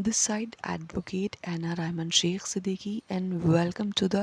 This side advocate Anna Raiman Sheikh Siddiqui and welcome to the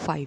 5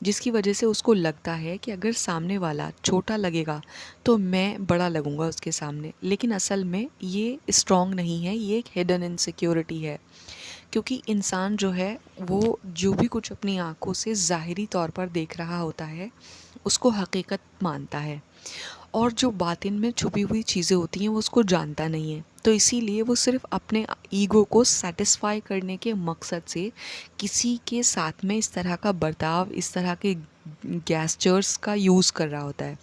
جس کی وجہ سے اس کو لگتا ہے کہ اگر سامنے والا چھوٹا لگے گا تو میں بڑا لگوں گا اس کے سامنے، لیکن اصل میں یہ اسٹرانگ نہیں ہے، یہ ایک ہڈن انسیکیورٹی ہے، کیونکہ انسان جو ہے وہ جو بھی کچھ اپنی آنکھوں سے ظاہری طور پر دیکھ رہا ہوتا ہے اس کو حقیقت مانتا ہے، اور جو باطن میں چھپی ہوئی چیزیں ہوتی ہیں وہ اس کو جانتا نہیں ہے، تو اسی لیے وہ صرف اپنے ایگو کو سیٹسفائی کرنے کے مقصد سے کسی کے ساتھ میں اس طرح کا برتاؤ، اس طرح کے گیسچرز کا یوز کر رہا ہوتا ہے۔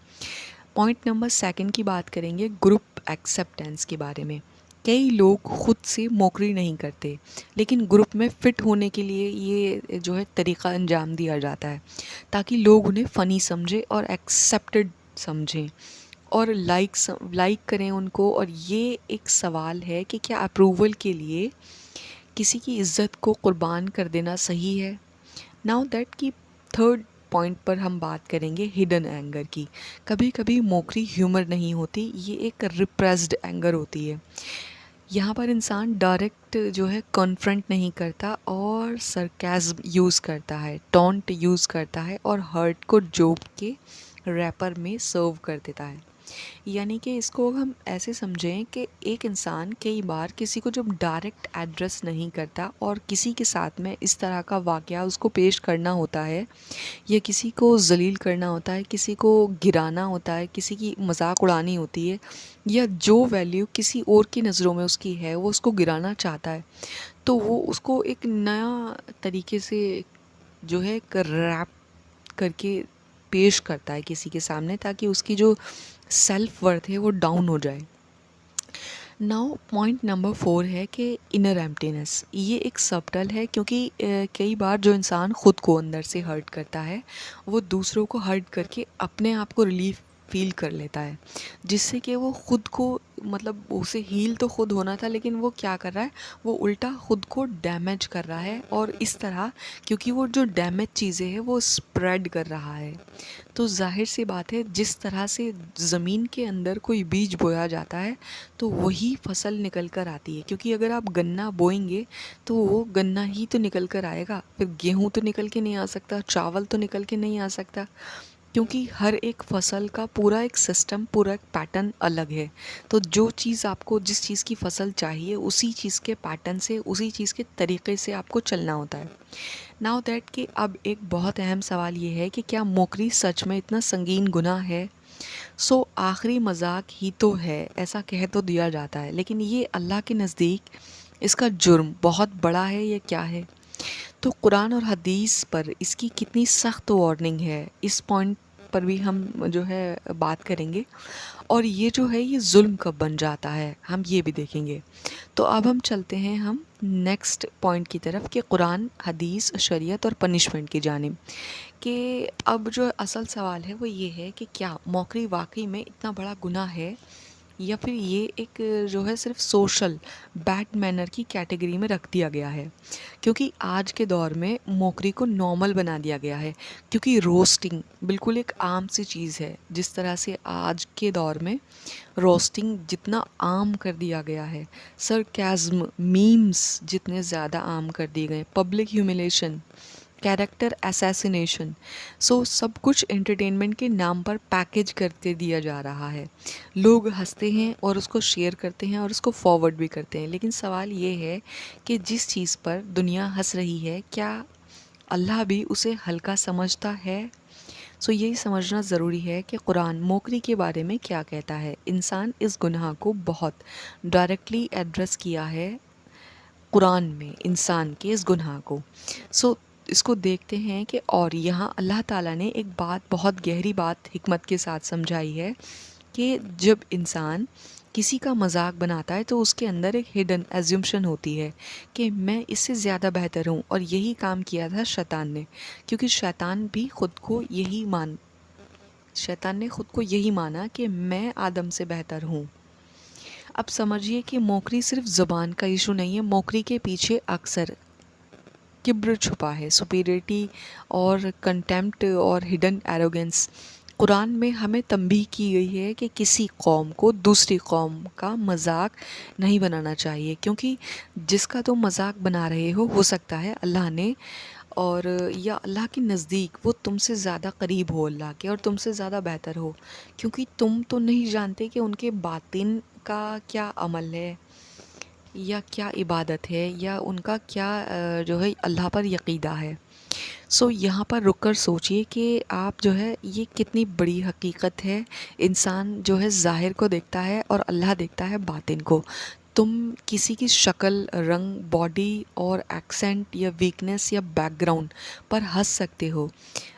پوائنٹ نمبر 2 کی بات کریں گے، گروپ ایکسیپٹنس کے بارے میں۔ کئی لوگ خود سے موکری نہیں کرتے، لیکن گروپ میں فٹ ہونے کے لیے یہ جو ہے طریقہ انجام دیا جاتا ہے تاکہ لوگ انہیں فنی سمجھیں اور ایکسیپٹڈ سمجھیں اور لائک کریں ان کو۔ اور یہ ایک سوال ہے کہ کیا اپروول کے لیے کسی کی عزت کو قربان کر دینا صحیح ہے؟ ناؤ دیٹ کی 3rd پوائنٹ پر ہم بات کریں گے ہڈن اینگر کی۔ کبھی کبھی موکری ہیومر نہیں ہوتی، یہ ایک ریپریسڈ اینگر ہوتی ہے۔ یہاں پر انسان ڈائریکٹ جو ہے کانفرنٹ نہیں کرتا اور سرکیزم یوز کرتا ہے، ٹونٹ یوز کرتا ہے اور ہرٹ کو جوک کے ریپر میں سرو کر دیتا ہے۔ یعنی کہ اس کو ہم ایسے سمجھیں کہ ایک انسان کئی بار کسی کو جب ڈائریکٹ ایڈریس نہیں کرتا اور کسی کے ساتھ میں اس طرح کا واقعہ اس کو پیش کرنا ہوتا ہے یا کسی کو ذلیل کرنا ہوتا ہے، کسی کو گرانا ہوتا ہے، کسی کی مذاق اڑانی ہوتی ہے، یا جو ویلیو کسی اور کی نظروں میں اس کی ہے وہ اس کو گرانا چاہتا ہے، تو وہ اس کو ایک نیا طریقے سے جو ہے ایک ریپ کر کے پیش کرتا ہے کسی کے سامنے تاکہ اس کی جو سیلف ورتھ ہے وہ ڈاؤن ہو جائے۔ ناؤ پوائنٹ نمبر 4 ہے کہ انر ایمٹینس۔ یہ ایک سبٹل ہے کیونکہ کئی بار جو انسان خود کو اندر سے ہرٹ کرتا ہے وہ دوسروں کو ہرٹ کر کے اپنے آپ کو ریلیف فیل کر لیتا ہے، جس سے کہ وہ خود کو مطلب اسے ہیل تو خود ہونا تھا لیکن وہ کیا کر رہا ہے، وہ الٹا خود کو ڈیمیج کر رہا ہے، اور اس طرح کیونکہ وہ جو ڈیمیج چیزیں ہیں وہ اسپریڈ کر رہا ہے۔ تو ظاہر سی بات ہے جس طرح سے زمین کے اندر کوئی بیج بویا جاتا ہے تو وہی فصل نکل کر آتی ہے، کیونکہ اگر آپ گنا بوئیں گے تو وہ گنا ہی تو نکل کر آئے گا، پھر گیہوں تو نکل کے نہیں آ سکتا، چاول تو نکل کے نہیں آ سکتا، کیونکہ ہر ایک فصل کا پورا ایک سسٹم، پورا ایک پیٹرن الگ ہے۔ تو جو چیز آپ کو جس چیز کی فصل چاہیے اسی چیز کے پیٹرن سے، اسی چیز کے طریقے سے آپ کو چلنا ہوتا ہے۔ ناؤ دیٹ کہ اب ایک بہت اہم سوال یہ ہے کہ کیا موکری سچ میں اتنا سنگین گناہ ہے؟ آخری مذاق ہی تو ہے، ایسا کہہ تو دیا جاتا ہے، لیکن یہ اللہ کے نزدیک اس کا جرم بہت بڑا ہے یا کیا ہے؟ تو قرآن اور حدیث پر اس کی کتنی سخت وارننگ ہے، اس پوائنٹ پر بھی ہم جو ہے بات کریں گے، اور یہ جو ہے یہ ظلم کب بن جاتا ہے ہم یہ بھی دیکھیں گے۔ تو اب ہم چلتے ہیں ہم نیکسٹ پوائنٹ کی طرف کہ قرآن، حدیث، شریعت اور پنشمنٹ کی جانب، کہ اب جو اصل سوال ہے وہ یہ ہے کہ کیا موکری واقعی میں اتنا بڑا گناہ ہے، یا پھر یہ ایک جو ہے صرف سوشل بیڈ مینر کی کیٹیگری میں رکھ دیا گیا ہے، کیونکہ آج کے دور میں موکری کو نارمل بنا دیا گیا ہے، کیونکہ روسٹنگ بالکل ایک عام سی چیز ہے، جس طرح سے آج کے دور میں روسٹنگ جتنا عام کر دیا گیا ہے، سرکیزم، میمز جتنے زیادہ عام کر دیے گئے، پبلک ہیوملیشن، کیریکٹر اسیسینیشن، سب کچھ انٹرٹینمنٹ کے نام پر پیکیج کرتے دیا جا رہا ہے۔ لوگ ہنستے ہیں اور اس کو شیئر کرتے ہیں اور اس کو فارورڈ بھی کرتے ہیں، لیکن سوال یہ ہے کہ جس چیز پر دنیا ہنس رہی ہے کیا اللہ بھی اسے ہلکا سمجھتا ہے؟ یہی سمجھنا ضروری ہے کہ قرآن موکری کے بارے میں کیا کہتا ہے۔ انسان اس گناہ کو بہت ڈائریکٹلی ایڈریس کیا ہے قرآن میں، انسان کے اس گناہ کو۔ اس کو دیکھتے ہیں کہ اور یہاں اللہ تعالیٰ نے ایک بات، بہت گہری بات حکمت کے ساتھ سمجھائی ہے کہ جب انسان کسی کا مذاق بناتا ہے تو اس کے اندر ایک ہڈن ایزیومشن ہوتی ہے کہ میں اس سے زیادہ بہتر ہوں، اور یہی کام کیا تھا شیطان نے، کیونکہ شیطان نے خود کو یہی مانا کہ میں آدم سے بہتر ہوں۔ اب سمجھیے کہ موکری صرف زبان کا ایشو نہیں ہے، موکری کے پیچھے اکثر کبر چھپا ہے، سپیریٹی اور کنٹیمپٹ اور ہڈن ایروگنس۔ قرآن میں ہمیں تنبیہ کی گئی ہے کہ کسی قوم کو دوسری قوم کا مذاق نہیں بنانا چاہیے، کیونکہ جس کا تم مذاق بنا رہے ہو سکتا ہے اللہ نے اور یا اللہ کے نزدیک وہ تم سے زیادہ قریب ہو اللہ کے اور تم سے زیادہ بہتر ہو، کیونکہ تم تو نہیں جانتے کہ ان کے باطن کا کیا عمل ہے یا کیا عبادت ہے یا ان کا کیا جو ہے اللہ پر عقیدہ ہے۔ یہاں پر رک کر سوچئے کہ آپ جو ہے یہ کتنی بڑی حقیقت ہے۔ انسان جو ہے ظاہر کو دیکھتا ہے اور اللہ دیکھتا ہے باطن کو۔ تم کسی کی شکل، رنگ، باڈی اور ایکسنٹ یا ویکنس یا بیک گراؤنڈ پر ہنس سکتے ہو،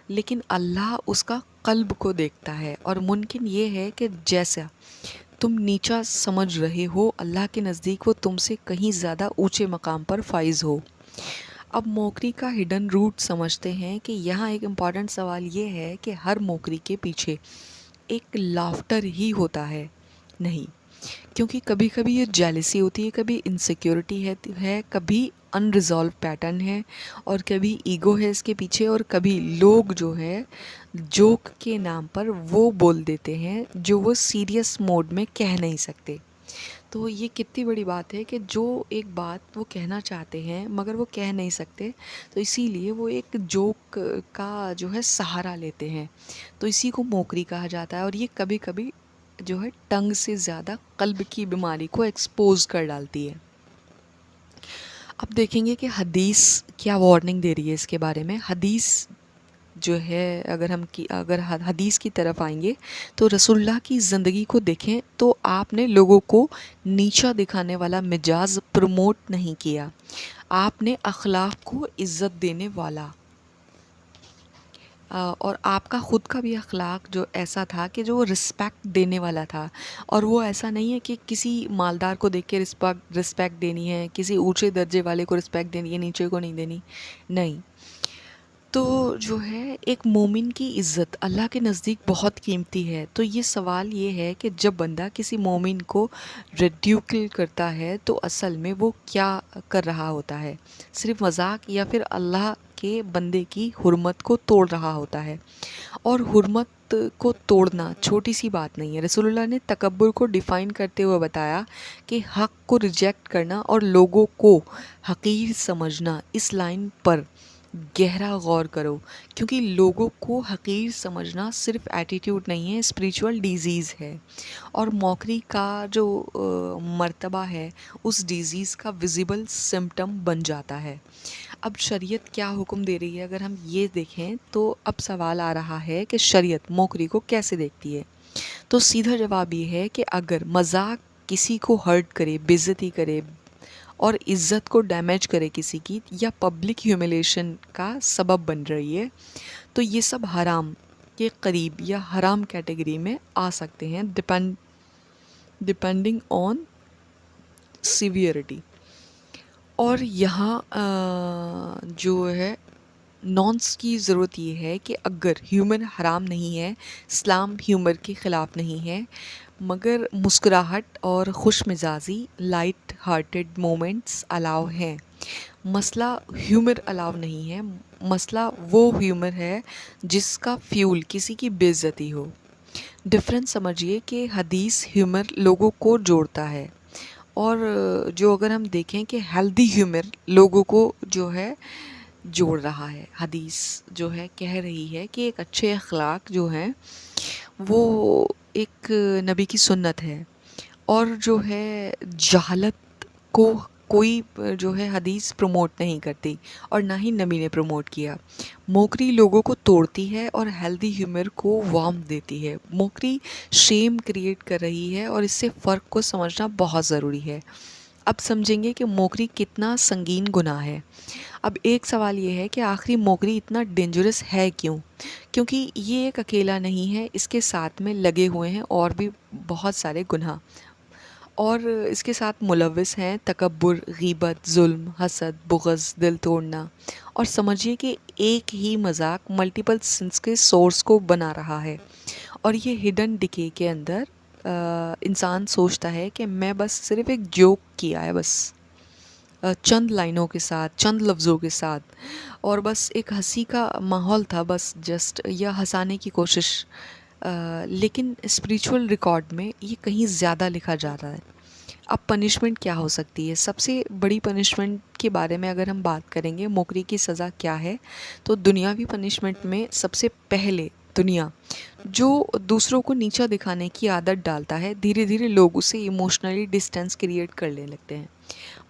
لیکن اللہ اس کا قلب کو دیکھتا ہے، اور ممکن یہ ہے کہ جیسا تم نیچا سمجھ رہے ہو، اللہ کے نزدیک وہ تم سے کہیں زیادہ اونچے مقام پر فائز ہو۔ اب موکری کا ہڈن روٹ سمجھتے ہیں کہ یہاں ایک امپورٹنٹ سوال یہ ہے کہ ہر موکری کے پیچھے ایک لافٹر ہی ہوتا ہے؟ نہیں، کیونکہ کبھی کبھی یہ جیلسی ہوتی ہے، کبھی انسیکیورٹی ہے، کبھی انریزالو پیٹرن ہے، اور کبھی ایگو ہے اس کے پیچھے، اور کبھی لوگ جو ہے جوک کے نام پر وہ بول دیتے ہیں جو وہ سیریس موڈ میں کہہ نہیں سکتے۔ تو یہ کتنی بڑی بات ہے کہ جو ایک بات وہ کہنا چاہتے ہیں مگر وہ کہہ نہیں سکتے، تو اسی لیے وہ ایک جوک کا جو ہے سہارا لیتے ہیں، تو اسی کو موکری کہا جاتا ہے، اور یہ کبھی کبھی جو ہے ٹنگ سے زیادہ قلب کی بیماری کو ایکسپوز کر ڈالتی ہے۔ اب دیکھیں گے کہ حدیث کیا وارننگ دے رہی ہے اس کے بارے میں۔ حدیث جو ہے اگر حدیث کی طرف آئیں گے تو رسول اللہ کی زندگی کو دیکھیں تو آپ نے لوگوں کو نیچا دکھانے والا مجاز پروموٹ نہیں کیا، آپ نے اخلاق کو عزت دینے والا، اور آپ کا خود کا بھی اخلاق جو ایسا تھا کہ جو رسپیکٹ دینے والا تھا، اور وہ ایسا نہیں ہے کہ کسی مالدار کو دیکھ کے رسپیکٹ دینی ہے، کسی اونچے درجے والے کو رسپیکٹ دینی ہے، نیچے کو نہیں دینی، نہیں۔ تو جو ہے ایک مومن کی عزت اللہ کے نزدیک بہت قیمتی ہے۔ تو یہ سوال یہ ہے کہ جب بندہ کسی مومن کو ریڈیوکل کرتا ہے تو اصل میں وہ کیا کر رہا ہوتا ہے؟ صرف مذاق، یا پھر اللہ کے بندے کی حرمت کو توڑ رہا ہوتا ہے؟ اور حرمت کو توڑنا چھوٹی سی بات نہیں ہے۔ رسول اللہ نے تکبر کو ڈیفائن کرتے ہوئے بتایا کہ حق کو ریجیکٹ کرنا اور لوگوں کو حقیر سمجھنا۔ اس لائن پر گہرا غور کرو، کیونکہ لوگوں کو حقیر سمجھنا صرف ایٹیٹیوڈ نہیں ہے، اسپریچول ڈیزیز ہے، اور موکری کا جو مرتبہ ہے اس ڈیزیز کا ویزیبل سمپٹم بن جاتا ہے۔ اب شریعت کیا حکم دے رہی ہے اگر ہم یہ دیکھیں تو اب سوال آ رہا ہے کہ شریعت موکری کو کیسے دیکھتی ہے؟ تو سیدھا جواب یہ ہے کہ اگر مذاق کسی کو ہرٹ کرے، بے عزتی کرے اور عزت کو ڈیمیج کرے کسی کی، یا پبلک ہیوملیشن کا سبب بن رہی ہے، تو یہ سب حرام کے قریب یا حرام کیٹیگری میں آ سکتے ہیں، ڈپینڈنگ آن سیویئرٹی۔ اور یہاں جو ہے نانس کی ضرورت یہ ہے کہ اگر ہیومر حرام نہیں ہے، اسلام ہیومر کے خلاف نہیں ہے، مگر مسکراہٹ اور خوش مزاجی، لائٹ ہارٹڈ مومنٹس الاؤ ہیں۔ مسئلہ ہیومر الاؤ نہیں ہے، مسئلہ وہ ہیومر ہے جس کا فیول کسی کی بے عزتی ہو۔ ڈفرینس سمجھیے کہ حدیث ہیومر لوگوں کو جوڑتا ہے، اور جو اگر ہم دیکھیں کہ ہیلدی ہیومر لوگوں کو جو ہے جوڑ رہا ہے۔ حدیث جو ہے کہہ رہی ہے کہ ایک اچھے اخلاق جو ہیں وہ ایک نبی کی سنت ہے، اور جو ہے جہالت کو کوئی جو ہے حدیث پروموٹ نہیں کرتی، اور نہ ہی نبی نے پروموٹ کیا۔ موکری لوگوں کو توڑتی ہے اور ہیلدی ہیومر کو وارم دیتی ہے۔ موکری شیم کریٹ کر رہی ہے، اور اس سے فرق کو سمجھنا بہت ضروری ہے۔ اب سمجھیں گے کہ موکری کتنا سنگین گناہ ہے۔ اب ایک سوال یہ ہے کہ آخری موکری اتنا ڈینجرس ہے کیوں؟ کیونکہ یہ ایک اکیلا نہیں ہے، اس کے ساتھ میں لگے ہوئے ہیں اور بھی بہت سارے گناہ، اور اس کے ساتھ ملوث ہیں تکبر، غیبت، ظلم، حسد، بغض، دل توڑنا، اور سمجھیے کہ ایک ہی مذاق ملٹیپل سنس کے سورس کو بنا رہا ہے، اور یہ ہڈن ڈکے کے اندر انسان سوچتا ہے کہ میں بس صرف ایک جوک کیا ہے، بس چند لائنوں کے ساتھ، چند لفظوں کے ساتھ، اور بس ایک ہنسی کا ماحول تھا، بس جسٹ یا ہنسانے کی کوشش، لیکن اسپریچول ریکارڈ میں یہ کہیں زیادہ لکھا جا رہا ہے۔ اب پنشمنٹ کیا ہو سکتی ہے؟ سب سے بڑی پنشمنٹ کے بارے میں اگر ہم بات کریں گے، موکری کی سزا کیا ہے، تو دنیاوی پنشمنٹ میں سب سے پہلے دنیا جو دوسروں کو نیچا دکھانے کی عادت ڈالتا ہے، دھیرے دھیرے لوگ اسے ایموشنلی ڈسٹینس کریٹ کرنے لگتے ہیں۔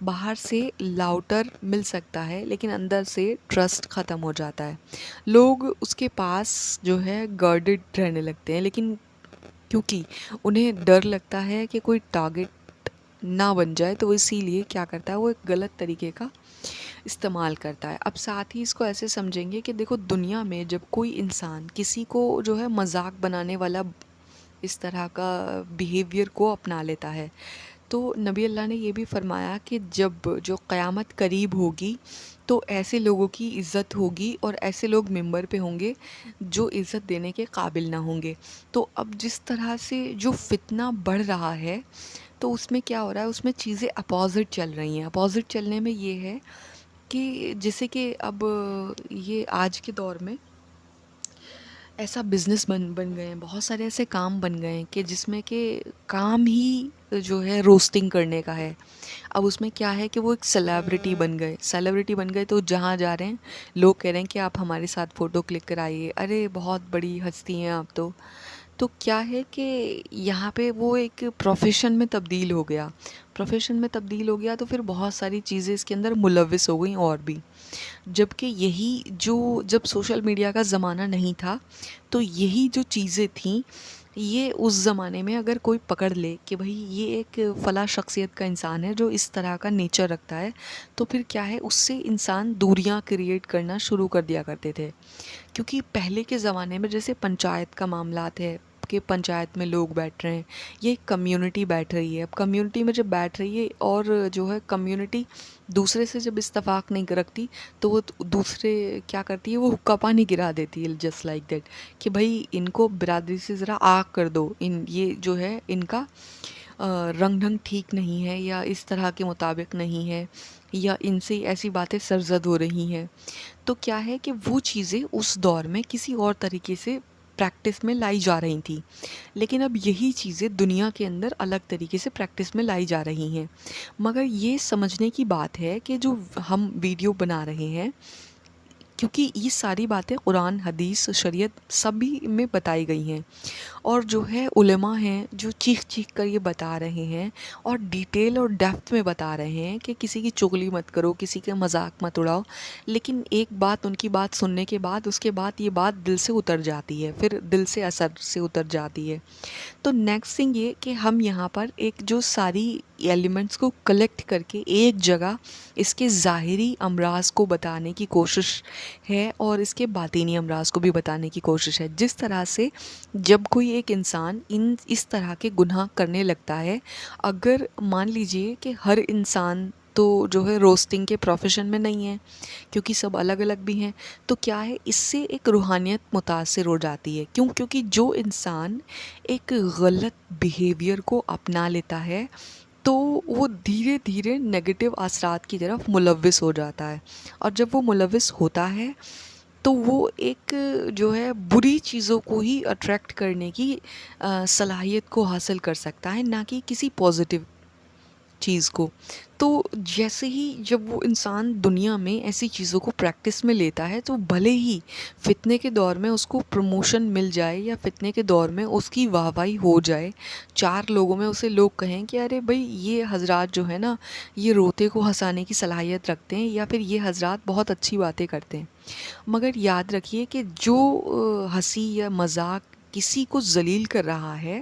باہر سے لاؤٹر مل سکتا ہے لیکن اندر سے ٹرسٹ ختم ہو جاتا ہے۔ لوگ اس کے پاس جو ہے گارڈڈ رہنے لگتے ہیں، لیکن کیونکہ انہیں ڈر لگتا ہے کہ کوئی ٹارگٹ نہ بن جائے، تو اسی لیے کیا کرتا ہے، وہ ایک غلط طریقے کا استعمال کرتا ہے۔ اب ساتھ ہی اس کو ایسے سمجھیں گے کہ دیکھو، دنیا میں جب کوئی انسان کسی کو جو ہے مذاق بنانے والا اس طرح کا بیہیویئر کو اپنا لیتا ہے، تو نبی اللہ نے یہ بھی فرمایا کہ جب جو قیامت قریب ہوگی تو ایسے لوگوں کی عزت ہوگی اور ایسے لوگ ممبر پہ ہوں گے جو عزت دینے کے قابل نہ ہوں گے۔ تو اب جس طرح سے جو فتنہ بڑھ رہا ہے، تو اس میں کیا ہو رہا ہے، اس میں چیزیں اپوزٹ چل رہی ہیں۔ اپوزٹ چلنے میں یہ ہے کہ جیسے کہ اب یہ آج کے دور میں ایسا بزنس بن گئے ہیں، بہت سارے ایسے کام بن گئے ہیں کہ جس میں کہ کام ہی جو ہے روسٹنگ کرنے کا ہے۔ اب اس میں کیا ہے کہ وہ ایک سیلیبریٹی بن گئے، تو جہاں جا رہے ہیں لوگ کہہ رہے ہیں کہ آپ ہمارے ساتھ فوٹو کلک کرائیے، ارے بہت بڑی ہستی ہیں آپ تو کیا ہے کہ یہاں پہ وہ ایک پروفیشن میں تبدیل ہو گیا۔ تو پھر بہت ساری چیزیں اس کے اندر ملوث ہو گئیں اور بھی، جبکہ یہی جب سوشل میڈیا کا زمانہ نہیں تھا تو یہی جو چیزیں تھیں، یہ اس زمانے میں اگر کوئی پکڑ لے کہ بھئی یہ ایک فلاں شخصیت کا انسان ہے جو اس طرح کا نیچر رکھتا ہے، تو پھر کیا ہے، اس سے انسان دوریاں کریٹ کرنا شروع کر دیا کرتے تھے۔ کیونکہ پہلے کے زمانے میں جیسے پنچایت کا معاملات ہے کہ پنچایت میں لوگ بیٹھ رہے ہیں، یہ ایک کمیونٹی بیٹھ رہی ہے۔ اب کمیونٹی میں جب بیٹھ رہی ہے اور جو ہے کمیونٹی دوسرے سے جب اتفاق نہیں رکھتی، تو وہ دوسرے کیا کرتی ہے، وہ حقہ پانی گرا دیتی ہے، جسٹ لائک دیٹ، کہ بھائی ان کو برادری سے ذرا آگ کر دو، یہ جو ہے ان کا رنگ ڈھنگ ٹھیک نہیں ہے، یا اس طرح کے مطابق نہیں ہے، یا ان سے ایسی باتیں سرزد ہو رہی ہیں۔ تو کیا ہے کہ وہ چیزیں اس دور میں کسی اور طریقے سے پریکٹس میں لائی جا رہی تھیں، لیکن اب یہی چیزیں دنیا کے اندر الگ طریقے سے پریکٹس میں لائی جا رہی ہیں۔ مگر یہ سمجھنے کی بات ہے کہ جو ہم ویڈیو بنا رہے ہیں، کیونکہ یہ ساری باتیں قرآن، حدیث، شریعت سبھی میں بتائی گئی ہیں، اور جو ہے علماء ہیں جو چیخ چیخ کر یہ بتا رہے ہیں اور ڈیٹیل اور ڈیپتھ میں بتا رہے ہیں کہ کسی کی چغلی مت کرو، کسی کا مذاق مت اڑاؤ، لیکن ایک بات، ان کی بات سننے کے بعد اس کے بعد یہ بات دل سے اتر جاتی ہے، پھر دل سے اثر سے اتر جاتی ہے۔ تو نیکسٹ تھنگ یہ کہ ہم یہاں پر ایک جو ساری ایلیمنٹس کو کلیکٹ کر کے ایک جگہ اس کے ظاہری امراض کو بتانے کی کوشش ہے اور اس کے باطینی امراض کو بھی بتانے کی کوشش ہے۔ جس طرح سے جب کوئی ایک انسان اس طرح کے گناہ کرنے لگتا ہے، اگر مان لیجئے کہ ہر انسان تو جو ہے روسٹنگ کے پروفیشن میں نہیں ہے، کیونکہ سب الگ الگ بھی ہیں، تو کیا ہے، اس سے ایک روحانیت متاثر ہو جاتی ہے۔ کیونکہ جو انسان ایک غلط بیہیویئر کو اپنا لیتا ہے تو وہ دھیرے دھیرے نیگیٹو اثرات کی طرف ملوث ہو جاتا ہے، اور جب وہ ملوث ہوتا ہے تو وہ ایک جو ہے بری چیزوں کو ہی اٹریکٹ کرنے کی صلاحیت کو حاصل کر سکتا ہے، نہ کہ کسی پازیٹیو چیز کو۔ تو جیسے ہی جب وہ انسان دنیا میں ایسی چیزوں کو پریکٹس میں لیتا ہے، تو بھلے ہی فتنے کے دور میں اس کو پروموشن مل جائے یا فتنے کے دور میں اس کی واہ واہی ہو جائے، چار لوگوں میں اسے لوگ کہیں کہ ارے بھائی یہ حضرات جو ہے نا، یہ روتے کو ہنسانے کی صلاحیت رکھتے ہیں، یا پھر یہ حضرات بہت اچھی باتیں کرتے ہیں، مگر یاد رکھیے کہ جو ہنسی یا مذاق کسی کو ذلیل کر رہا ہے،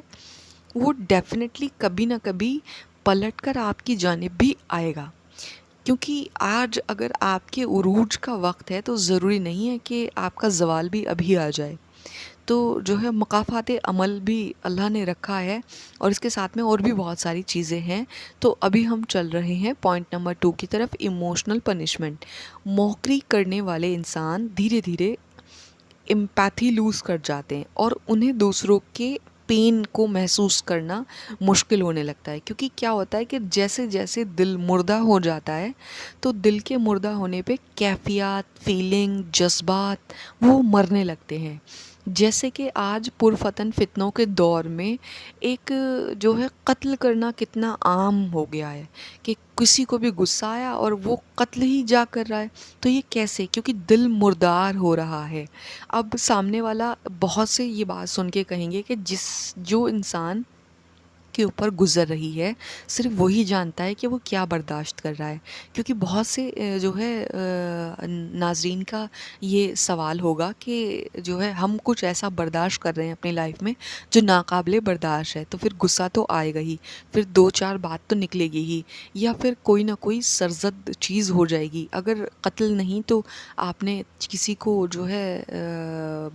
وہ ڈیفینیٹلی کبھی نہ کبھی پلٹ کر آپ کی جانب بھی آئے گا۔ کیونکہ آج اگر آپ کے عروج کا وقت ہے تو ضروری نہیں ہے کہ آپ کا زوال بھی ابھی آ جائے۔ تو جو ہے مقافات عمل بھی اللہ نے رکھا ہے، اور اس کے ساتھ میں اور بھی بہت ساری چیزیں ہیں۔ تو ابھی ہم چل رہے ہیں پوائنٹ نمبر 2 کی طرف، ایموشنل پنشمنٹ۔ موکری کرنے والے انسان دھیرے دھیرے امپیتھی لوز کر جاتے ہیں، اور انہیں دوسروں کے پین کو محسوس کرنا مشکل ہونے لگتا ہے۔ کیونکہ کیا ہوتا ہے کہ جیسے جیسے دل مردہ ہو جاتا ہے، تو دل کے مردہ ہونے پہ کیفیات، فیلنگ، جذبات وہ مرنے لگتے ہیں۔ جیسے کہ آج پرفتن فتنوں کے دور میں ایک جو ہے قتل کرنا کتنا عام ہو گیا ہے کہ کسی کو بھی غصہ آیا اور وہ قتل ہی جا کر رہا ہے. تو یہ کیسے؟ کیونکہ دل مردار ہو رہا ہے. اب سامنے والا بہت سے یہ بات سن کے کہیں گے کہ جو انسان کے اوپر گزر رہی ہے صرف وہی جانتا ہے کہ وہ کیا برداشت کر رہا ہے. کیونکہ بہت سے جو ہے ناظرین کا یہ سوال ہوگا کہ جو ہے ہم کچھ ایسا برداشت کر رہے ہیں اپنی لائف میں جو ناقابل برداشت ہے، تو پھر غصہ تو آئے گا ہی، پھر دو چار بات تو نکلے گی ہی، یا پھر کوئی نہ کوئی سرزد چیز ہو جائے گی. اگر قتل نہیں تو آپ نے کسی کو جو ہے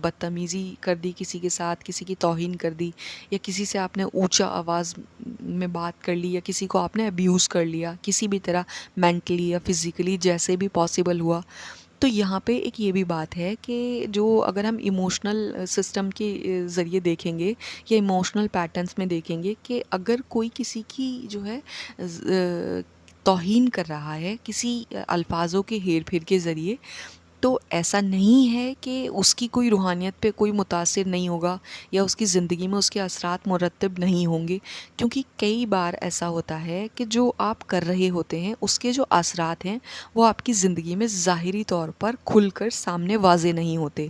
بدتمیزی کر دی، کسی کے ساتھ کسی کی توہین کر دی، یا کسی سے آپ نے اونچا آواز میں بات کر لی، یا کسی کو آپ نے ابیوز کر لیا کسی بھی طرح، مینٹلی یا فزیکلی، جیسے بھی پاسبل ہوا. تو یہاں پہ ایک یہ بھی بات ہے کہ جو اگر ہم ایموشنل سسٹم کے ذریعے دیکھیں گے یا ایموشنل پیٹرنس میں دیکھیں گے کہ اگر کوئی کسی کی جو ہے توہین کر رہا ہے کسی الفاظوں کے ہیر پھیر کے ذریعے، تو ایسا نہیں ہے کہ اس کی کوئی روحانیت پہ کوئی متاثر نہیں ہوگا یا اس کی زندگی میں اس کے اثرات مرتب نہیں ہوں گے. کیونکہ کئی بار ایسا ہوتا ہے کہ جو آپ کر رہے ہوتے ہیں اس کے جو اثرات ہیں وہ آپ کی زندگی میں ظاہری طور پر کھل کر سامنے واضح نہیں ہوتے،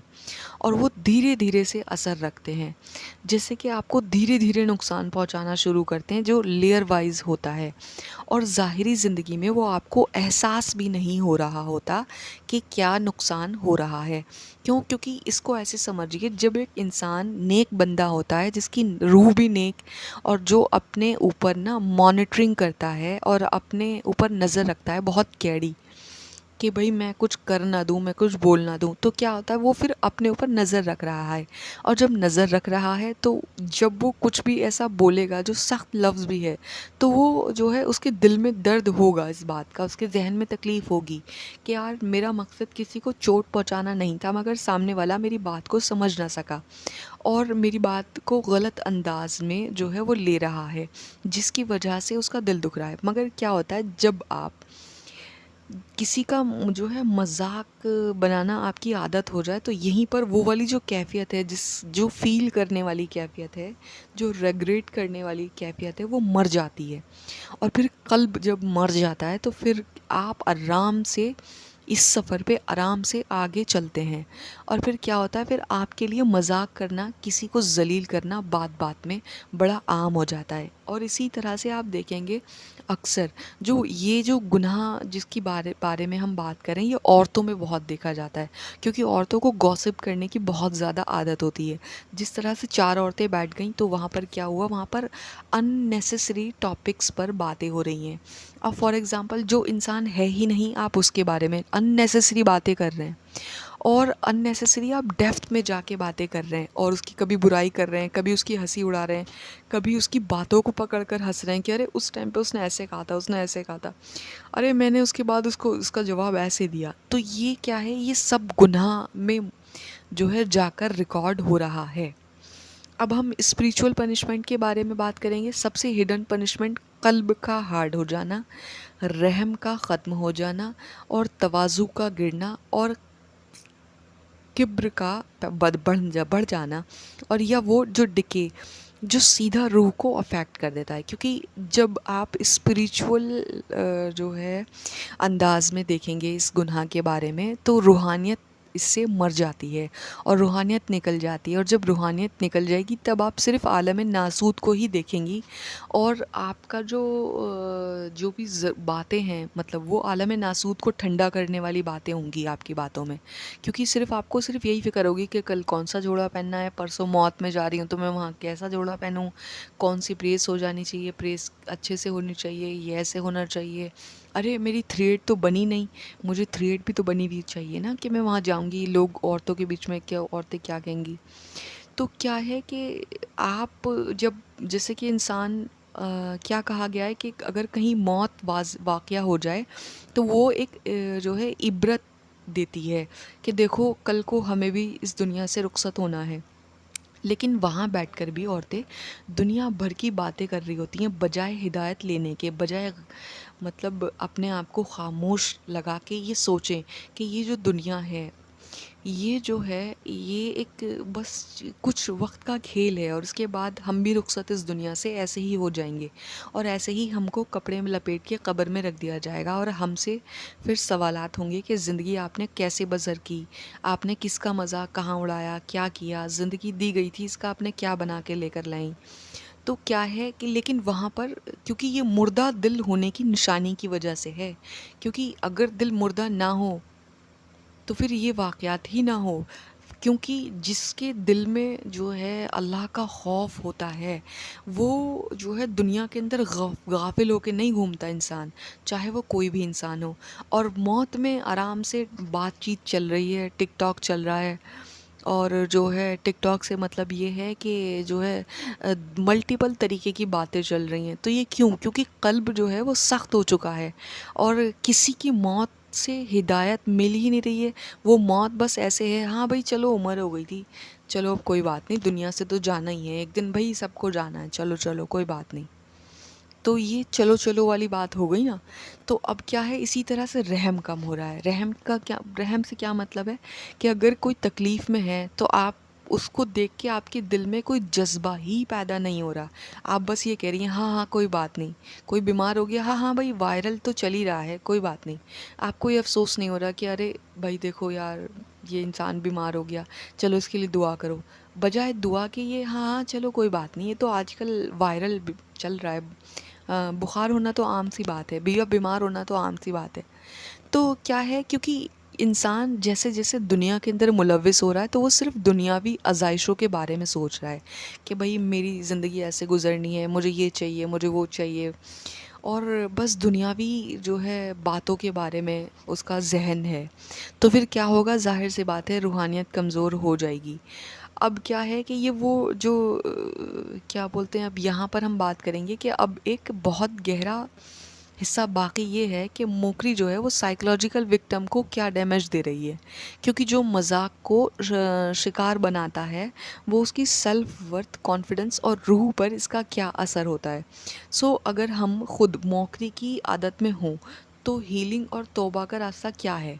اور وہ دھیرے دھیرے سے اثر رکھتے ہیں. جیسے کہ آپ کو دھیرے دھیرے نقصان پہنچانا شروع کرتے ہیں جو لیئر وائز ہوتا ہے، اور ظاہری زندگی میں وہ آپ کو احساس بھی نہیں ہو رہا ہوتا کہ کیا نقصان ہو رہا ہے. کیونکہ اس کو ایسے سمجھیے، جب ایک انسان نیک بندہ ہوتا ہے جس کی روح بھی نیک، اور جو اپنے اوپر نا مانیٹرنگ کرتا ہے اور اپنے اوپر نظر رکھتا ہے بہت کیڑی کہ بھئی میں کچھ کر نہ دوں، میں کچھ بول نہ دوں، تو کیا ہوتا ہے وہ پھر اپنے اوپر نظر رکھ رہا ہے. اور جب نظر رکھ رہا ہے تو جب وہ کچھ بھی ایسا بولے گا جو سخت لفظ بھی ہے، تو وہ جو ہے اس کے دل میں درد ہوگا اس بات کا، اس کے ذہن میں تکلیف ہوگی کہ یار میرا مقصد کسی کو چوٹ پہنچانا نہیں تھا، مگر سامنے والا میری بات کو سمجھ نہ سکا اور میری بات کو غلط انداز میں جو ہے وہ لے رہا ہے، جس کی وجہ سے اس کا دل دکھ رہا ہے. مگر کیا ہوتا ہے جب آپ کسی کا جو ہے مذاق بنانا آپ کی عادت ہو جائے، تو یہیں پر وہ والی جو کیفیت ہے، جو فیل کرنے والی کیفیت ہے، جو ریگریٹ کرنے والی کیفیت ہے، وہ مر جاتی ہے. اور پھر قلب جب مر جاتا ہے تو پھر آپ آرام سے اس سفر پہ آرام سے آگے چلتے ہیں. اور پھر کیا ہوتا ہے، پھر آپ کے لیے مذاق کرنا، کسی کو ذلیل کرنا بات بات میں بڑا عام ہو جاتا ہے. اور اسی طرح سے آپ دیکھیں گے اکثر جو گناہ جس کی بارے میں ہم بات کریں، یہ عورتوں میں بہت دیکھا جاتا ہے، کیونکہ عورتوں کو گوسپ کرنے کی بہت زیادہ عادت ہوتی ہے. جس طرح سے چار عورتیں بیٹھ گئیں تو وہاں پر کیا ہوا، وہاں پر ان نیسیسری ٹاپکس پر باتیں ہو رہی ہیں. اب فار ایگزامپل جو انسان ہے ہی نہیں، آپ اس کے بارے میں ان نیسیسری باتیں کر رہے ہیں، اور ان نیسیسری آپ ڈیپتھ میں جا کے باتیں کر رہے ہیں، اور اس کی کبھی برائی کر رہے ہیں، کبھی اس کی ہنسی اڑا رہے ہیں، کبھی اس کی باتوں کو پکڑ کر ہنس رہے ہیں کہ ارے اس ٹائم پہ اس نے ایسے کہا تھا، اس نے ایسے کہا تھا، ارے میں نے اس کے بعد اس کو اس کا جواب ایسے دیا. تو یہ کیا ہے، یہ سب گناہ میں جو ہے جا کر ریکارڈ ہو رہا ہے. اب ہم اسپریچول پنشمنٹ کے بارے میں بات کریں گے. سب سے ہڈن پنشمنٹ قلب کا ہارڈ ہو جانا، رحم کا ختم ہو جانا، اور تواضع کا گرنا، اور کبر کا بڑھ جانا، اور یا وہ جو ڈکے جو سیدھا روح کو افیکٹ کر دیتا ہے. کیونکہ جب آپ اسپریچول جو ہے انداز میں دیکھیں گے اس گناہ کے بارے میں، تو روحانیت اس سے مر جاتی ہے اور روحانیت نکل جاتی ہے. اور جب روحانیت نکل جائے گی تب آپ صرف عالم ناسوت کو ہی دیکھیں گی، اور آپ کا جو بھی باتیں ہیں، مطلب وہ عالم ناسوت کو ٹھنڈا کرنے والی باتیں ہوں گی آپ کی باتوں میں. کیونکہ صرف آپ کو صرف یہی فکر ہوگی کہ کل کون سا جوڑا پہننا ہے، پرسوں موت میں جا رہی ہوں تو میں وہاں کیسا جوڑا پہنوں، کون سی پریس ہو جانی چاہیے، پریس اچھے سے ہونی چاہیے، یہ ایسے ہونا چاہیے، ارے میری 3/8 تو بنی نہیں، مجھے 3/8 بھی تو بنی ہوئی چاہیے نا کہ میں وہاں جاؤں گی، لوگ عورتوں کے بیچ میں کیا عورتیں کیا کہیں گی. تو کیا ہے کہ آپ جب جیسے کہ انسان کیا کہا گیا ہے کہ اگر کہیں موت واقعہ ہو جائے تو وہ ایک جو ہے عبرت دیتی ہے کہ دیکھو کل کو ہمیں بھی اس دنیا سے رخصت ہونا ہے. لیکن وہاں بیٹھ کر بھی عورتیں دنیا بھر کی باتیں کر رہی ہوتی ہیں، بجائے ہدایت لینے کے، بجائے مطلب اپنے آپ کو خاموش لگا کے یہ سوچیں کہ یہ جو دنیا ہے یہ جو ہے یہ ایک بس کچھ وقت کا کھیل ہے، اور اس کے بعد ہم بھی رخصت اس دنیا سے ایسے ہی ہو جائیں گے، اور ایسے ہی ہم کو کپڑے میں لپیٹ کے قبر میں رکھ دیا جائے گا، اور ہم سے پھر سوالات ہوں گے کہ زندگی آپ نے کیسے بسر کی، آپ نے کس کا مذاق کہاں اڑایا، کیا کیا، زندگی دی گئی تھی اس کا آپ نے کیا بنا کے لے کر لائیں. تو کیا ہے کہ لیکن وہاں پر کیونکہ یہ مردہ دل ہونے کی نشانی کی وجہ سے ہے، کیونکہ اگر دل مردہ نہ ہو تو پھر یہ واقعات ہی نہ ہو، کیونکہ جس کے دل میں جو ہے اللہ کا خوف ہوتا ہے وہ جو ہے دنیا کے اندر غافل ہو کے نہیں گھومتا انسان، چاہے وہ کوئی بھی انسان ہو. اور موت میں آرام سے بات چیت چل رہی ہے، ٹک ٹاک چل رہا ہے، اور جو ہے ٹک ٹاک سے مطلب یہ ہے کہ جو ہے ملٹیپل طریقے کی باتیں چل رہی ہیں. تو یہ کیونکہ قلب جو ہے وہ سخت ہو چکا ہے، اور کسی کی موت سے ہدایت مل ہی نہیں رہی ہے. وہ موت بس ایسے ہے، ہاں بھائی چلو عمر ہو گئی تھی، چلو اب کوئی بات نہیں، دنیا سے تو جانا ہی ہے ایک دن، بھائی سب کو جانا ہے، چلو چلو کوئی بات نہیں. تو یہ چلو چلو والی بات ہو گئی نا. تو اب کیا ہے، اسی طرح سے رحم کم ہو رہا ہے. رحم سے کیا مطلب ہے کہ اگر کوئی تکلیف میں ہے تو آپ اس کو دیکھ کے آپ کے دل میں کوئی جذبہ ہی پیدا نہیں ہو رہا. آپ بس یہ کہہ رہی ہیں ہاں ہاں کوئی بات نہیں. کوئی بیمار ہو گیا، ہاں ہاں بھائی وائرل تو چل ہی رہا ہے، کوئی بات نہیں. آپ کو یہ افسوس نہیں ہو رہا کہ ارے بھائی دیکھو یار یہ انسان بیمار ہو گیا، چلو اس کے لیے دعا کرو. بجائے دعا کے یہ ہاں ہاں چلو کوئی بات نہیں، یہ تو آج کل وائرل چل رہا ہے، بخار ہونا تو عام سی بات ہے، بیمار ہونا تو عام سی بات ہے. تو کیا ہے، کیونکہ انسان جیسے جیسے دنیا کے اندر ملوث ہو رہا ہے تو وہ صرف دنیاوی آزائشوں کے بارے میں سوچ رہا ہے کہ بھائی میری زندگی ایسے گزرنی ہے، مجھے یہ چاہیے، مجھے وہ چاہیے، اور بس دنیاوی جو ہے باتوں کے بارے میں اس کا ذہن ہے. تو پھر کیا ہوگا، ظاہر سی بات ہے روحانیت کمزور ہو جائے گی. اب کیا ہے کہ یہ وہ جو کیا بولتے ہیں، اب یہاں پر ہم بات کریں گے کہ اب ایک بہت گہرا حصہ باقی یہ ہے کہ موکری جو ہے وہ سائیکلوجیکل وکٹم کو کیا ڈیمیج دے رہی ہے. کیونکہ جو مذاق کو شکار بناتا ہے وہ اس کی سیلف ورتھ، کانفیڈنس اور روح پر اس کا کیا اثر ہوتا ہے. سو اگر ہم خود موکری کی عادت میں ہوں تو ہیلنگ اور توبہ کا راستہ کیا ہے.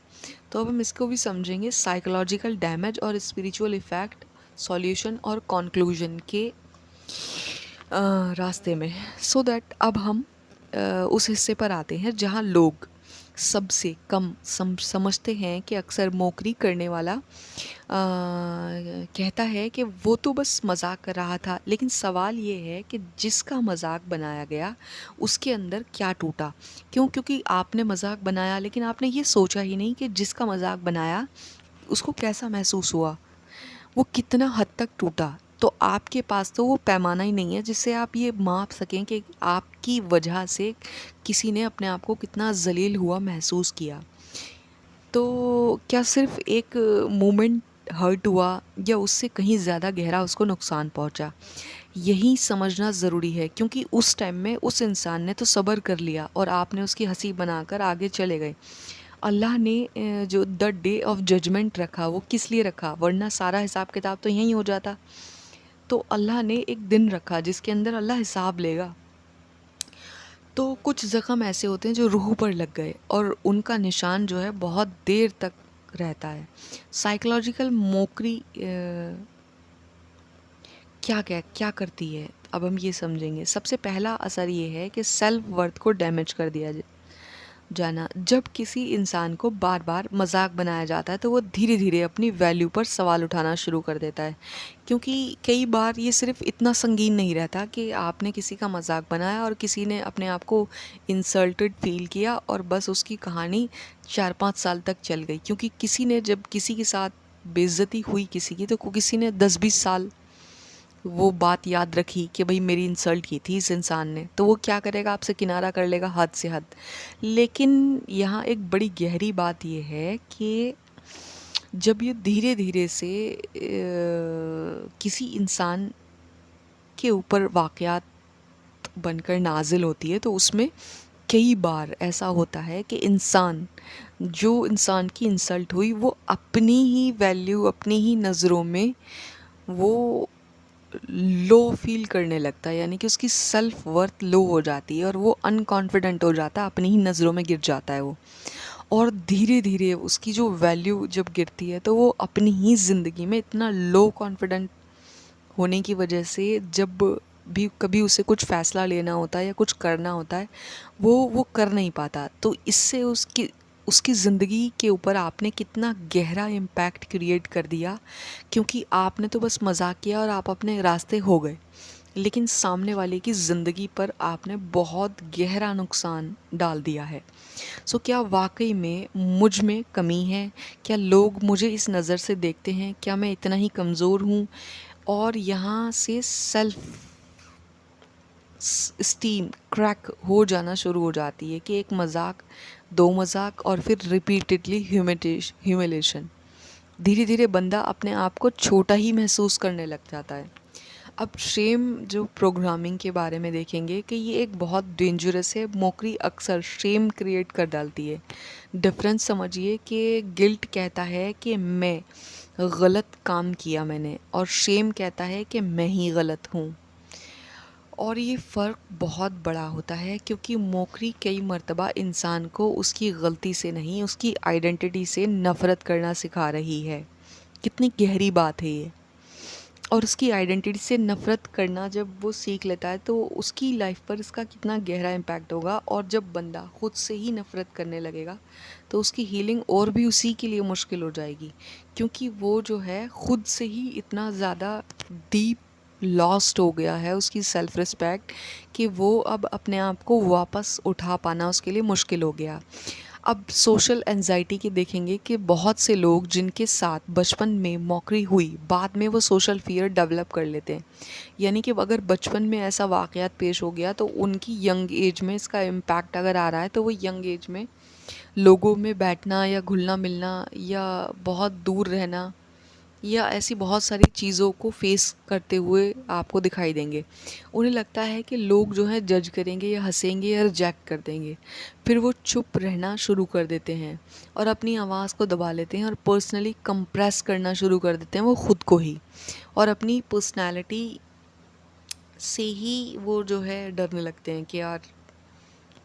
تو اب ہم اس کو بھی سمجھیں گے، سائیکلوجیکل ڈیمیج اور اسپریچول ایفیکٹ، سولیوشن اور کنکلوژن کے راستے میں. سو دیٹ اب ہم اس حصے پر آتے ہیں جہاں لوگ سب سے کم سمجھتے ہیں کہ اکثر موکری کرنے والا کہتا ہے کہ وہ تو بس مذاق کر رہا تھا. لیکن سوال یہ ہے کہ جس کا مذاق بنایا گیا اس کے اندر کیا ٹوٹا. کیونکہ آپ نے مذاق بنایا لیکن آپ نے یہ سوچا ہی نہیں کہ جس کا مذاق بنایا اس کو کیسا محسوس ہوا، وہ کتنا حد تک ٹوٹا. تو آپ کے پاس تو وہ پیمانہ ہی نہیں ہے جس سے آپ یہ ماپ سکیں کہ آپ کی وجہ سے کسی نے اپنے آپ کو کتنا ذلیل ہوا محسوس کیا. تو کیا صرف ایک مومنٹ ہرٹ ہوا یا اس سے کہیں زیادہ گہرا اس کو نقصان پہنچا. یہی سمجھنا ضروری ہے، کیونکہ اس ٹائم میں اس انسان نے تو صبر کر لیا اور آپ نے اس کی ہنسی بنا کر آگے چلے گئے. اللہ نے جو دا ڈے آف ججمنٹ رکھا وہ کس لیے رکھا، ورنہ سارا حساب کتاب تو یہیں ہو جاتا. تو اللہ نے ایک دن رکھا جس کے اندر اللہ حساب لے گا. تو کچھ زخم ایسے ہوتے ہیں جو روح پر لگ گئے اور ان کا نشان جو ہے بہت دیر تک رہتا ہے. سائیکلوجیکل موکری کیا کرتی ہے، اب ہم یہ سمجھیں گے. سب سے پہلا اثر یہ ہے کہ سیلف ورتھ کو ڈیمیج کر دیا جانا. جب کسی انسان کو بار بار مذاق بنایا جاتا ہے تو وہ دھیرے دھیرے اپنی ویلیو پر سوال اٹھانا شروع کر دیتا ہے. کیونکہ کئی بار یہ صرف اتنا سنگین نہیں رہتا کہ آپ نے کسی کا مذاق بنایا اور کسی نے اپنے آپ کو انسلٹڈ فیل کیا اور بس اس کی کہانی 4-5 سال تک چل گئی. کیونکہ کسی نے جب کسی کے ساتھ بے عزتی ہوئی کسی کی، تو کسی نے 10-20 سال وہ بات یاد رکھی کہ بھئی میری انسلٹ کی تھی اس انسان نے، تو وہ کیا کرے گا، آپ سے کنارہ کر لے گا حد سے حد. لیکن یہاں ایک بڑی گہری بات یہ ہے کہ جب یہ دھیرے دھیرے سے کسی انسان کے اوپر واقعات بن کر نازل ہوتی ہے تو اس میں کئی بار ایسا ہوتا ہے کہ جو انسان کی انسلٹ ہوئی وہ اپنی ہی ویلیو، اپنی ہی نظروں میں وہ لو فیل کرنے لگتا ہے. یعنی کہ اس کی سیلف ورتھ لو ہو جاتی ہے اور وہ ان کانفیڈنٹ ہو جاتا ہے، اپنی ہی نظروں میں گر جاتا ہے وہ. اور دھیرے دھیرے اس کی جو ویلیو جب گرتی ہے تو وہ اپنی ہی زندگی میں اتنا لو کانفیڈنٹ ہونے کی وجہ سے جب بھی کبھی اسے کچھ فیصلہ لینا ہوتا ہے یا کچھ کرنا ہوتا ہے وہ کر نہیں پاتا. تو اس سے اس کی زندگی کے اوپر آپ نے کتنا گہرا امپیکٹ کریٹ کر دیا، کیونکہ آپ نے تو بس مذاق کیا اور آپ اپنے راستے ہو گئے، لیکن سامنے والے کی زندگی پر آپ نے بہت گہرا نقصان ڈال دیا ہے. سو کیا واقعی میں مجھ میں کمی ہے؟ کیا لوگ مجھے اس نظر سے دیکھتے ہیں؟ کیا میں اتنا ہی کمزور ہوں؟ اور یہاں سے سیلف اسٹیم کریک ہو جانا شروع ہو جاتی ہے کہ ایک مذاق، دو مذاق، اور پھر ریپیٹڈلی ہیومیلیشن. دھیرے دھیرے بندہ اپنے آپ کو چھوٹا ہی محسوس کرنے لگ جاتا ہے. اب شیم جو پروگرامنگ کے بارے میں دیکھیں گے کہ یہ ایک بہت ڈینجرس ہے. موکری اکثر شیم کریٹ کر ڈالتی ہے. ڈفرینس سمجھیے کہ گلٹ کہتا ہے کہ میں غلط کام کیا میں نے، اور شیم کہتا ہے کہ میں ہی غلط ہوں. اور یہ فرق بہت بڑا ہوتا ہے کیونکہ موکری کئی مرتبہ انسان کو اس کی غلطی سے نہیں، اس کی آئیڈینٹی سے نفرت کرنا سکھا رہی ہے. کتنی گہری بات ہے یہ. اور اس کی آئیڈینٹی سے نفرت کرنا جب وہ سیکھ لیتا ہے تو اس کی لائف پر اس کا کتنا گہرا امپیکٹ ہوگا. اور جب بندہ خود سے ہی نفرت کرنے لگے گا تو اس کی ہیلنگ اور بھی اسی کے لیے مشکل ہو جائے گی، کیونکہ وہ جو ہے خود سے ہی اتنا زیادہ ڈیپ لاسٹ ہو گیا ہے اس کی سیلف رسپیکٹ کہ وہ اب اپنے آپ کو واپس اٹھا پانا اس کے لیے مشکل ہو گیا. اب سوشل انزائٹی کے دیکھیں گے کہ بہت سے لوگ جن کے ساتھ بچپن میں موکری ہوئی، بعد میں وہ سوشل فیئر ڈیولپ کر لیتے ہیں. یعنی کہ اگر بچپن میں ایسا واقعات پیش ہو گیا تو ان کی ینگ ایج میں اس کا امپیکٹ اگر آ رہا ہے تو وہ ینگ ایج میں لوگوں میں بیٹھنا یا گھلنا ملنا یا بہت دور رہنا یا ایسی بہت ساری چیزوں کو فیس کرتے ہوئے آپ کو دکھائی دیں گے. انہیں لگتا ہے کہ لوگ جو ہیں جج کریں گے یا ہنسیں گے یا ریجیکٹ کر دیں گے. پھر وہ چپ رہنا شروع کر دیتے ہیں اور اپنی آواز کو دبا لیتے ہیں اور پرسنلی کمپریس کرنا شروع کر دیتے ہیں وہ خود کو ہی، اور اپنی پرسنالٹی سے ہی وہ جو ہے ڈرنے لگتے ہیں کہ یار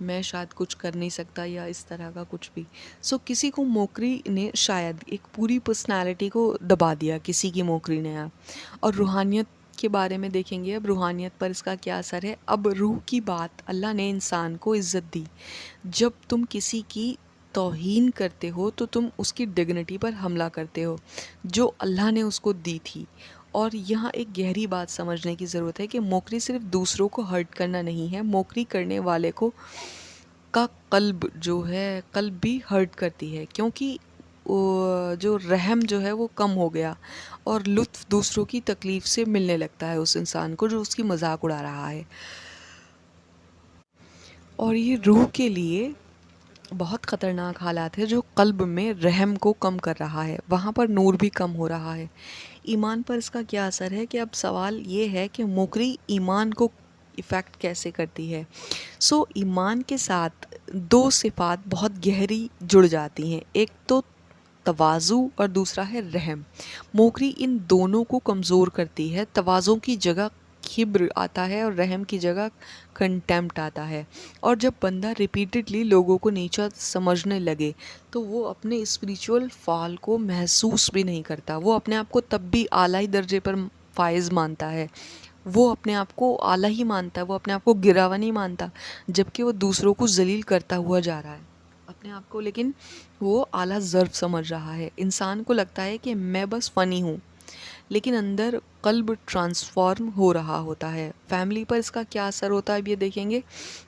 میں شاید کچھ کر نہیں سکتا یا اس طرح کا کچھ بھی. سو کسی کو موکری نے شاید ایک پوری پرسنالٹی کو دبا دیا، کسی کی موکری نے. اور روحانیت کے بارے میں دیکھیں گے اب روحانیت پر اس کا کیا اثر ہے. اب روح کی بات، اللہ نے انسان کو عزت دی. جب تم کسی کی توہین کرتے ہو تو تم اس کی ڈگنیٹی پر حملہ کرتے ہو جو اللہ نے اس کو دی تھی. اور یہاں ایک گہری بات سمجھنے کی ضرورت ہے کہ موکری صرف دوسروں کو ہرٹ کرنا نہیں ہے، موکری کرنے والے کو کا قلب جو ہے قلب بھی ہرٹ کرتی ہے، کیونکہ جو رحم جو ہے وہ کم ہو گیا اور لطف دوسروں کی تکلیف سے ملنے لگتا ہے اس انسان کو جو اس کی مذاق اڑا رہا ہے. اور یہ روح کے لیے بہت خطرناک حالات ہے جو قلب میں رحم کو کم کر رہا ہے، وہاں پر نور بھی کم ہو رہا ہے. ایمان پر اس کا کیا اثر ہے کہ اب سوال یہ ہے کہ موکری ایمان کو افیکٹ کیسے کرتی ہے. سو ایمان کے ساتھ دو صفات بہت گہری جڑ جاتی ہیں، ایک تو تواضع اور دوسرا ہے رحم. موکری ان دونوں کو کمزور کرتی ہے. تواضع کی جگہ کبر آتا ہے اور رحم کی جگہ کنٹیمپٹ آتا ہے. اور جب بندہ ریپیٹڈلی لوگوں کو نیچا سمجھنے لگے تو وہ اپنے اسپریچول فال کو محسوس بھی نہیں کرتا. وہ اپنے آپ کو تب بھی اعلیٰ درجے پر فائز مانتا ہے، وہ اپنے آپ کو اعلیٰ ہی مانتا ہے، وہ اپنے آپ کو گرا ہوا نہیں مانتا، جبکہ وہ دوسروں کو ذلیل کرتا ہوا جا رہا ہے اپنے آپ کو، لیکن وہ اعلیٰ ظرف سمجھ رہا ہے. انسان کو لگتا ہے کہ میں بس فنی ہوں، لیکن اندر قلب ٹرانسفارم ہو رہا ہوتا ہے. فیملی پر اس کا کیا اثر ہوتا ہے اب یہ دیکھیں گے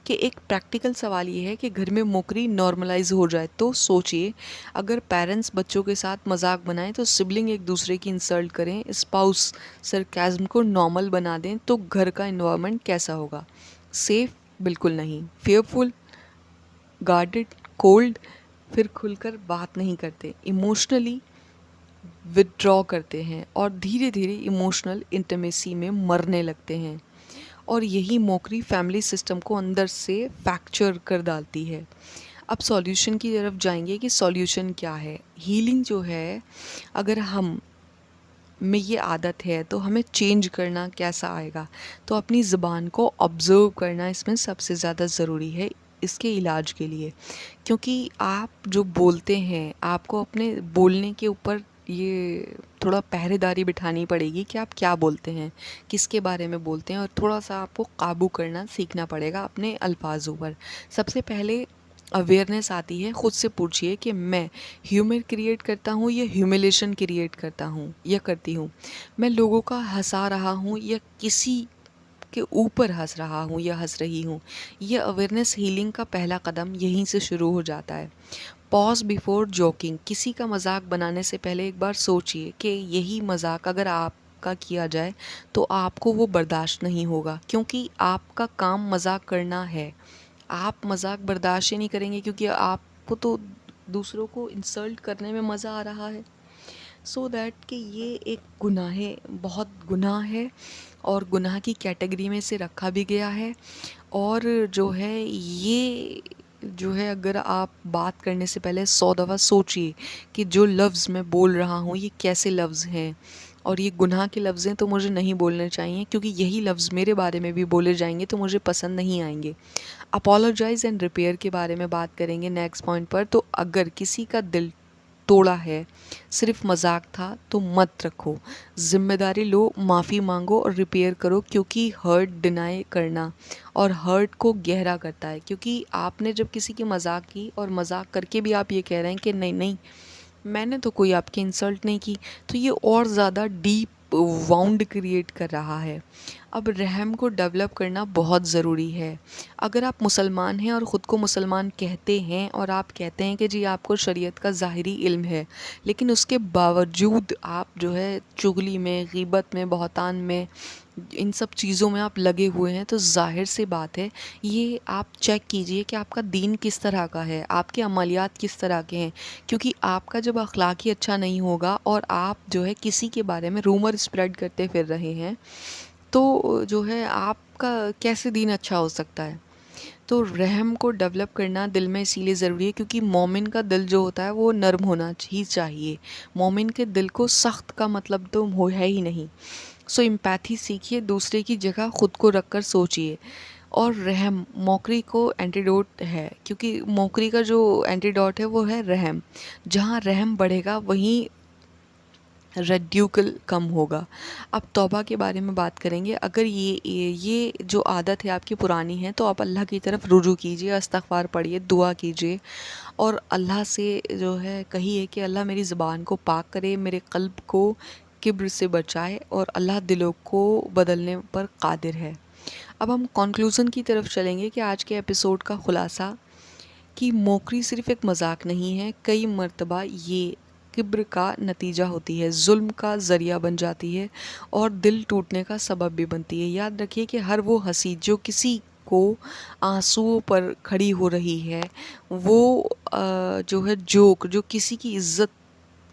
کہ ایک پریکٹیکل سوال یہ ہے کہ گھر میں موکری نارملائز ہو جائے تو سوچئے اگر پیرنٹس بچوں کے ساتھ مذاق بنائیں تو سبلنگ ایک دوسرے کی انسلٹ کریں، اسپاؤس سرکیزم کو نارمل بنا دیں تو گھر کا انوائرمنٹ کیسا ہوگا؟ سیف؟ بالکل نہیں. فیئرفل، گارڈڈ، کولڈ، پھر کھل کر بات نہیں کرتے، ایموشنلی وڈرا کرتے ہیں اور دھیرے دھیرے ایموشنل انٹیمیسی میں مرنے لگتے ہیں. اور یہی موکری فیملی سسٹم کو اندر سے فریکچر کر ڈالتی ہے. اب سولیوشن کی طرف جائیں گے کہ سولیوشن کیا ہے. ہیلنگ جو ہے، اگر ہم میں یہ عادت ہے تو ہمیں چینج کرنا کیسا آئے گا؟ تو اپنی زبان کو آبزرو کرنا اس میں سب سے زیادہ ضروری ہے. اس کے علاج کے لیے، کیونکہ آپ جو بولتے ہیں آپ کو اپنے بولنے کے اوپر یہ تھوڑا پہرے داری بٹھانی پڑے گی کہ آپ کیا بولتے ہیں، کس کے بارے میں بولتے ہیں، اور تھوڑا سا آپ کو قابو کرنا سیکھنا پڑے گا اپنے الفاظوں پر۔ سب سے پہلے اویئرنیس آتی ہے، خود سے پوچھئے کہ میں ہیومر کریٹ کرتا ہوں یا ہیوملیشن کریٹ کرتا ہوں یا کرتی ہوں، میں لوگوں کا ہنسا رہا ہوں یا کسی کے اوپر ہنس رہا ہوں یا ہنس رہی ہوں۔ یہ اویئرنیس ہیلنگ کا پہلا قدم یہیں سے شروع ہو جاتا ہے۔ پاز بیفور جوکنگ، کسی کا مذاق بنانے سے پہلے ایک بار سوچئے کہ یہی مذاق اگر آپ کا کیا جائے تو آپ کو وہ برداشت نہیں ہوگا، کیونکہ آپ کا کام مذاق کرنا ہے۔ آپ مذاق برداشت ہی نہیں کریں گے کیونکہ آپ کو تو دوسروں کو انسلٹ کرنے میں مزہ آ رہا ہے۔ سو دیٹ کہ یہ ایک گناہ ہے، بہت گناہ ہے، اور گناہ کی کیٹیگری میں سے رکھا بھی گیا ہے۔ اور جو ہے یہ جو ہے اگر آپ بات کرنے سے پہلے 100 دفعہ سوچئے کہ جو لفظ میں بول رہا ہوں یہ کیسے لفظ ہیں، اور یہ گناہ کے لفظ ہیں تو مجھے نہیں بولنے چاہیے، کیونکہ یہی لفظ میرے بارے میں بھی بولے جائیں گے تو مجھے پسند نہیں آئیں گے۔ اپولوجائز اینڈ ریپیئر کے بارے میں بات کریں گے نیکسٹ پوائنٹ پر۔ تو اگر کسی کا دل توڑا ہے، صرف مذاق تھا تو مت رکھو، ذمہ داری لو، معافی مانگو اور ریپیئر کرو، کیونکہ ہرٹ ڈینائی کرنا اور ہرٹ کو گہرا کرتا ہے۔ کیونکہ آپ نے جب کسی کی مذاق کی اور مذاق کر کے بھی آپ یہ کہہ رہے ہیں کہ نہیں نہیں میں نے تو کوئی آپ کی انسلٹ نہیں کی، تو یہ اور زیادہ ڈیپ واؤنڈ کریٹ کر رہا ہے۔ اب رحم کو ڈیولپ کرنا بہت ضروری ہے۔ اگر آپ مسلمان ہیں اور خود کو مسلمان کہتے ہیں اور آپ کہتے ہیں کہ جی آپ کو شریعت کا ظاہری علم ہے، لیکن اس کے باوجود آپ جو ہے چغلی میں، غیبت میں، بہتان میں، ان سب چیزوں میں آپ لگے ہوئے ہیں، تو ظاہر سی بات ہے یہ آپ چیک کیجئے کہ آپ کا دین کس طرح کا ہے، آپ کے عملیات کس طرح کے ہیں۔ کیونکہ آپ کا جب اخلاق ہی اچھا نہیں ہوگا اور آپ جو ہے کسی کے بارے میں رومر اسپریڈ کرتے پھر رہے ہیں، تو جو ہے آپ کا کیسے دین اچھا ہو سکتا ہے۔ تو رحم کو ڈیولپ کرنا دل میں اسی لیے ضروری ہے کیونکہ مومن کا دل جو ہوتا ہے وہ نرم ہونا ہی چاہیے۔ مومن کے دل کو سخت کا مطلب تو ہے ہی نہیں۔ سو امپیتھی سیکھیے، دوسرے کی جگہ خود کو رکھ کر سوچئے۔ اور رحم موکری کو اینٹیڈوٹ ہے، کیونکہ موکری کا جو اینٹیڈوٹ ہے وہ ہے رحم۔ جہاں رحم بڑھے گا وہیں ریڈیوکل کم ہوگا۔ اب توبہ کے بارے میں بات کریں گے۔ اگر یہ جو عادت ہے آپ کی پرانی ہے تو آپ اللہ کی طرف رجوع کیجئے، استغفار پڑھیے، دعا کیجئے، اور اللہ سے جو ہے کہیے کہ اللہ میری زبان کو پاک کرے، میرے قلب کو کبر سے بچائے، اور اللہ دلوں کو بدلنے پر قادر ہے۔ اب ہم کنکلوژن کی طرف چلیں گے کہ آج کے ایپیسوڈ کا خلاصہ کہ موکری صرف ایک مذاق نہیں ہے، کئی مرتبہ یہ کبر کا نتیجہ ہوتی ہے، ظلم کا ذریعہ بن جاتی ہے اور دل ٹوٹنے کا سبب بھی بنتی ہے۔ یاد رکھیے کہ ہر وہ ہنسی جو کسی کو آنسوؤں پر کھڑی ہو رہی ہے، وہ جو ہے جوک جو کسی کی عزت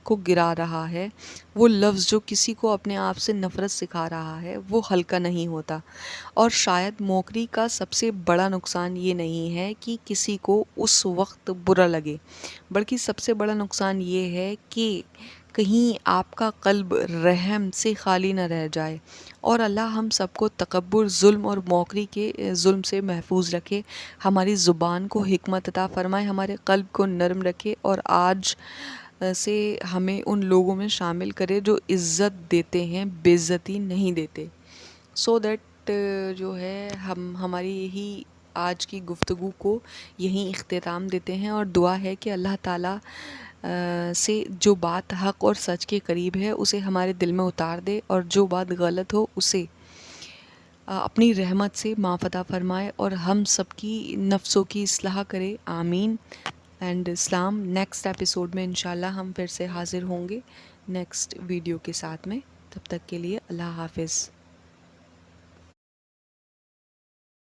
کو گرا رہا ہے، وہ لفظ جو کسی کو اپنے آپ سے نفرت سکھا رہا ہے، وہ ہلکا نہیں ہوتا۔ اور شاید موکری کا سب سے بڑا نقصان یہ نہیں ہے کہ کسی کو اس وقت برا لگے، بلکہ سب سے بڑا نقصان یہ ہے کہ کہیں آپ کا قلب رحم سے خالی نہ رہ جائے۔ اور اللہ ہم سب کو تکبر، ظلم اور موکری کے ظلم سے محفوظ رکھے، ہماری زبان کو حکمت عطا فرمائے، ہمارے قلب کو نرم رکھے، اور آج سے ہمیں ان لوگوں میں شامل کرے جو عزت دیتے ہیں، بے عزتی نہیں دیتے۔ سو دیٹ جو ہے ہم ہماری یہی آج کی گفتگو کو یہیں اختتام دیتے ہیں، اور دعا ہے کہ اللہ تعالیٰ سے جو بات حق اور سچ کے قریب ہے اسے ہمارے دل میں اتار دے، اور جو بات غلط ہو اسے اپنی رحمت سے معاف عطا فرمائے، اور ہم سب کی نفسوں کی اصلاح کرے، آمین اینڈ اسلام۔ نیکسٹ ایپیسوڈ میں انشاءاللہ ہم پھر سے حاضر ہوں گے نیکسٹ ویڈیو کے ساتھ میں۔ تب تک کے لیے اللہ حافظ۔